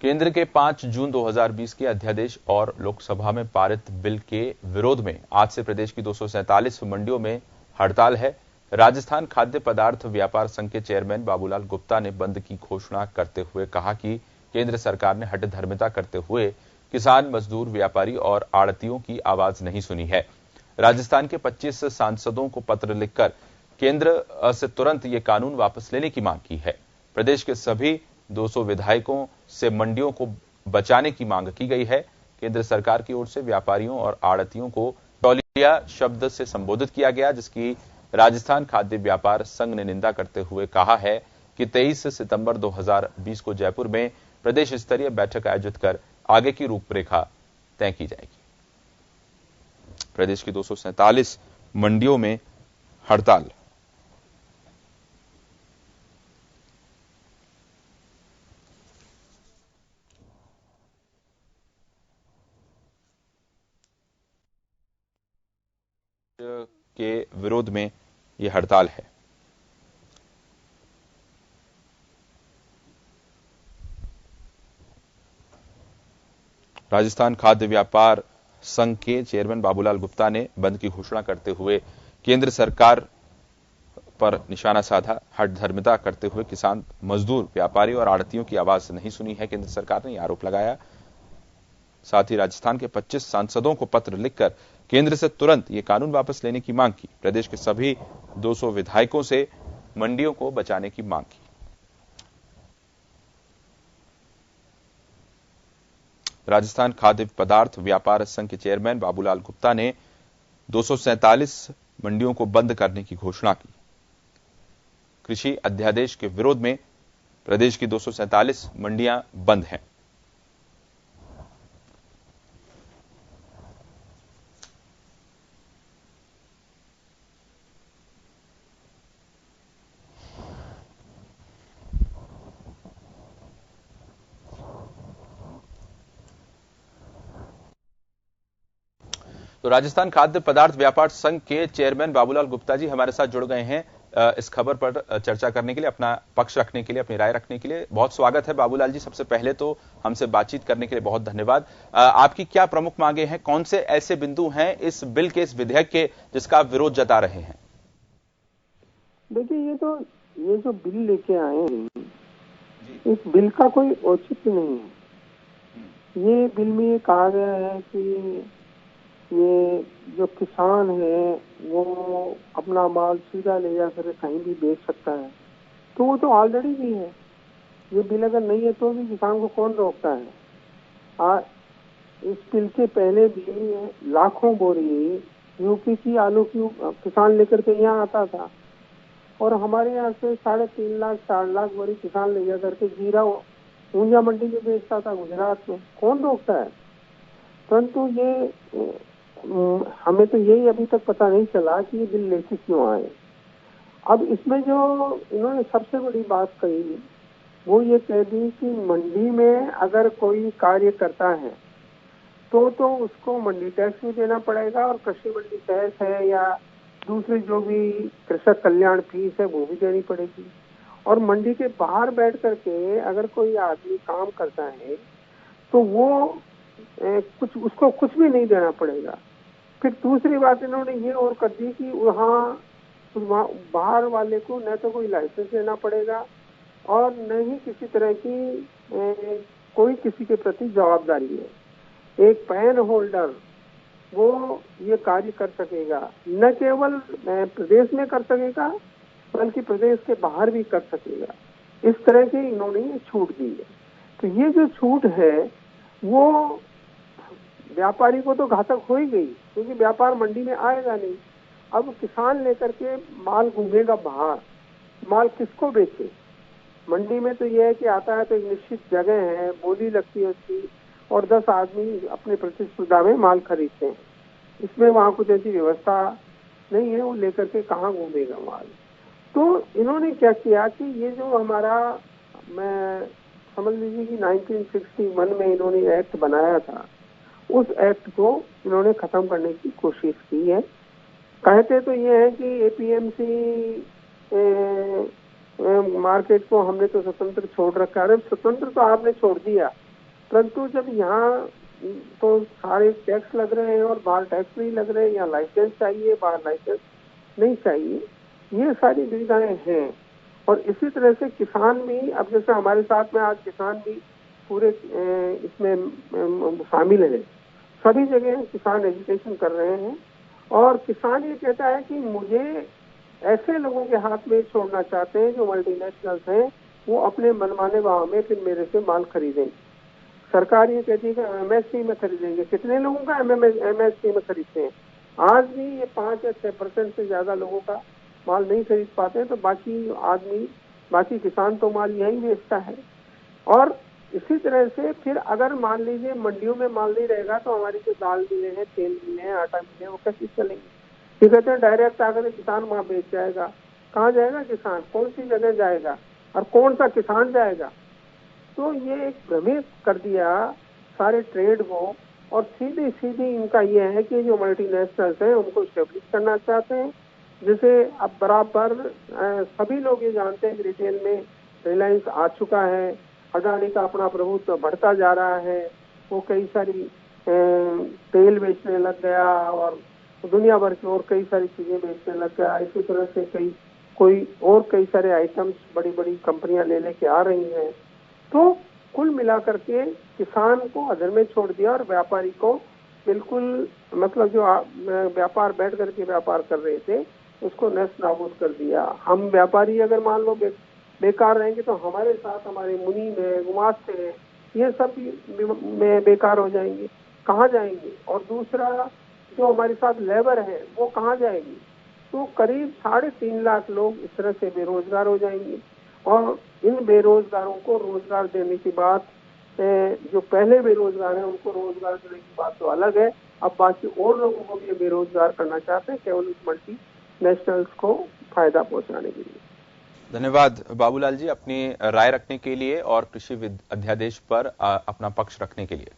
केंद्र के 5 जून 2020 के अध्यादेश और लोकसभा में पारित बिल के विरोध में आज से प्रदेश की 247 मंडियों में हड़ताल है। राजस्थान खाद्य पदार्थ व्यापार संघ के चेयरमैन बाबूलाल गुप्ता ने बंद की घोषणा करते हुए कहा कि केंद्र सरकार ने हठधर्मिता करते हुए किसान, मजदूर, व्यापारी और आड़तियों की आवाज नहीं सुनी है। राजस्थान के 25 सांसदों को पत्र लिखकर केंद्र से तुरंत ये कानून वापस लेने की मांग की है। प्रदेश के सभी 200 विधायकों से मंडियों को बचाने की मांग की गई है। केंद्र सरकार की ओर से व्यापारियों और आड़तियों को तौलिया शब्द से संबोधित किया गया, जिसकी राजस्थान खाद्य व्यापार संघ ने निंदा करते हुए कहा है कि 23 सितंबर 2020 को जयपुर में प्रदेश स्तरीय बैठक आयोजित कर आगे की रूपरेखा तय की जाएगी। प्रदेश की 247 मंडियों में हड़ताल। के विरोध में यह हड़ताल है। राजस्थान खाद्य व्यापार संघ के चेयरमैन बाबूलाल गुप्ता ने बंद की घोषणा करते हुए केंद्र सरकार पर निशाना साधा। हठधर्मिता करते हुए किसान, मजदूर, व्यापारी और आड़तियों की आवाज नहीं सुनी है केंद्र सरकार ने, आरोप लगाया। साथ ही राजस्थान के 25 सांसदों को पत्र लिखकर केंद्र से तुरंत ये कानून वापस लेने की मांग की। प्रदेश के सभी 200 विधायकों से मंडियों को बचाने की मांग की। राजस्थान खाद्य पदार्थ व्यापार संघ के चेयरमैन बाबूलाल गुप्ता ने 247 मंडियों को बंद करने की घोषणा की। कृषि अध्यादेश के विरोध में प्रदेश की 247 मंडियां बंद हैं। तो राजस्थान खाद्य पदार्थ व्यापार संघ के चेयरमैन बाबूलाल गुप्ता जी हमारे साथ जुड़ गए हैं इस खबर पर चर्चा करने के लिए, अपना पक्ष रखने के लिए, अपनी राय रखने के लिए। बहुत स्वागत है बाबूलाल जी। सबसे पहले तो हमसे बातचीत करने के लिए बहुत धन्यवाद। आपकी क्या प्रमुख मांगे हैं? कौन से ऐसे बिंदु हैं इस बिल के, इस विधेयक के, जिसका आप विरोध जता रहे हैं? देखिए, ये जो बिल लेके आए हैं, इस बिल का कोई औचित्य नहीं है। ये बिल में ये कहा गया है कि ये जो किसान है वो अपना माल सीधा ले जाकर कहीं भी बेच सकता है, तो वो तो ऑलरेडी भी है। ये बिल अगर नहीं है तो भी किसान को कौन रोकता है? इस बिल के पहले भी लाखों बोरी यूपी की आलू की किसान लेकर के यहाँ आता था और हमारे यहाँ से 3.5 लाख 4 लाख बोरी किसान ले जाकर के जीरा ऊंझा मंडी में बेचता था गुजरात में। कौन रोकता है? परंतु ये हमें तो यही अभी तक पता नहीं चला कि ये बिल लेके क्यों आए। अब इसमें जो इन्होंने सबसे बड़ी बात कही वो ये कह दी कि मंडी में अगर कोई कार्य करता है तो उसको मंडी टैक्स भी देना पड़ेगा और कृषि मंडी टैक्स है या दूसरी जो भी कृषक कल्याण फीस है वो भी देनी पड़ेगी। और मंडी के बाहर बैठ करके अगर कोई आदमी काम करता है तो वो उसको कुछ भी नहीं देना पड़ेगा। फिर दूसरी बात इन्होंने ये और कर दी कि वहाँ बाहर वाले को न तो कोई लाइसेंस लेना पड़ेगा और न ही किसी तरह की कोई किसी के प्रति जवाबदारी है। एक पैन होल्डर वो ये कार्य कर सकेगा, न केवल प्रदेश में कर सकेगा बल्कि प्रदेश के बाहर भी कर सकेगा। इस तरह की इन्होंने ये छूट दी है। तो ये जो छूट है वो व्यापारी को तो घातक हो ही गई, क्योंकि व्यापार मंडी में आएगा नहीं। अब किसान लेकर के माल घूमेगा बाहर, माल किसको बेचे? मंडी में तो यह है कि आता है तो एक निश्चित जगह है, बोली लगती है उसकी और 10 आदमी अपने प्रतिस्पर्धा में माल खरीदते हैं। इसमें वहां कुछ ऐसी व्यवस्था नहीं है, वो लेकर के कहाँ घूमेगा माल। तो इन्होंने क्या किया कि ये जो हमारा, मैं समझ लीजिए कि 1961 में इन्होंने एक्ट बनाया था, उस एक्ट को इन्होंने खत्म करने की कोशिश की है। कहते तो ये है कि एपीएमसी मार्केट को हमने तो स्वतंत्र छोड़ रखा है। स्वतंत्र तो आपने छोड़ दिया, परंतु जब यहाँ तो सारे टैक्स लग रहे हैं और बाहर टैक्स नहीं लग रहे, यहाँ लाइसेंस चाहिए, बाहर लाइसेंस नहीं चाहिए, ये सारी दुविधाएं हैं। और इसी तरह से किसान भी, अब जैसे हमारे साथ में आज किसान भी पूरे इसमें शामिल है, सभी जगह किसान एजुकेशन कर रहे हैं और किसान ये कहता है कि मुझे ऐसे लोगों के हाथ में छोड़ना चाहते हैं जो मल्टीनेशनल्स हैं, वो अपने मनमाने भाव में फिर मेरे से माल खरीदेंगे। सरकार ये कहती है कि एमएसपी में खरीदेंगे, कितने लोगों का एमएसपी में खरीदते हैं? आज भी ये 5 या 6% से ज्यादा लोगों का माल नहीं खरीद पाते हैं, तो बाकी किसान तो माल यहीं बेचता है। और इसी तरह से फिर अगर मान लीजिए मंडियों में माल नहीं रहेगा तो हमारी जो दाल मिले हैं, तेल मिले हैं, आटा मिले हैं, वो कैसे चलेंगे? ये कहते हैं डायरेक्ट आकर किसान वहां बेच जाएगा। कहाँ जाएगा किसान? कौन सी जगह जाएगा और कौन सा किसान जाएगा? तो ये एक भ्रमित कर दिया सारे ट्रेड को। और सीधी इनका ये है कि जो मल्टीनेशनल्स हैं उनको स्टेब्लिश करना चाहते हैं। जैसे अब बराबर सभी लोग ये जानते हैं कि रिटेल में रिलायंस आ चुका है, अडानी का अपना प्रभुत्व बढ़ता जा रहा है, वो कई सारी तेल बेचने लग गया और दुनिया भर की और कई सारी चीजें बेचने लग गया। इसी तरह से कई सारे आइटम्स बड़ी बड़ी कंपनियां लेके आ रही हैं। तो कुल मिलाकर के किसान को अधर में छोड़ दिया और व्यापारी को बिल्कुल, मतलब जो व्यापार बैठ करके व्यापार कर रहे थे उसको नष्ट नाबूद कर दिया। हम व्यापारी अगर मान लो बेकार रहेंगे तो हमारे साथ हमारे मुनीम है, गुमास्ते हैं, ये सब में बेकार हो जाएंगे, कहाँ जाएंगे? और दूसरा जो हमारे साथ लेबर है वो कहाँ जाएगी? तो करीब 3.5 लाख लोग इस तरह से बेरोजगार हो जाएंगे। और इन बेरोजगारों को रोजगार देने की बात, जो पहले बेरोजगार हैं उनको रोजगार देने की बात तो अलग है, अब बाकी और लोगों को भी बेरोजगार करना चाहते हैं केवल इस मल्टी नेशनल्स को फायदा पहुंचाने के लिए। धन्यवाद बाबूलाल जी, अपनी राय रखने के लिए और कृषि अध्यादेश पर अपना पक्ष रखने के लिए।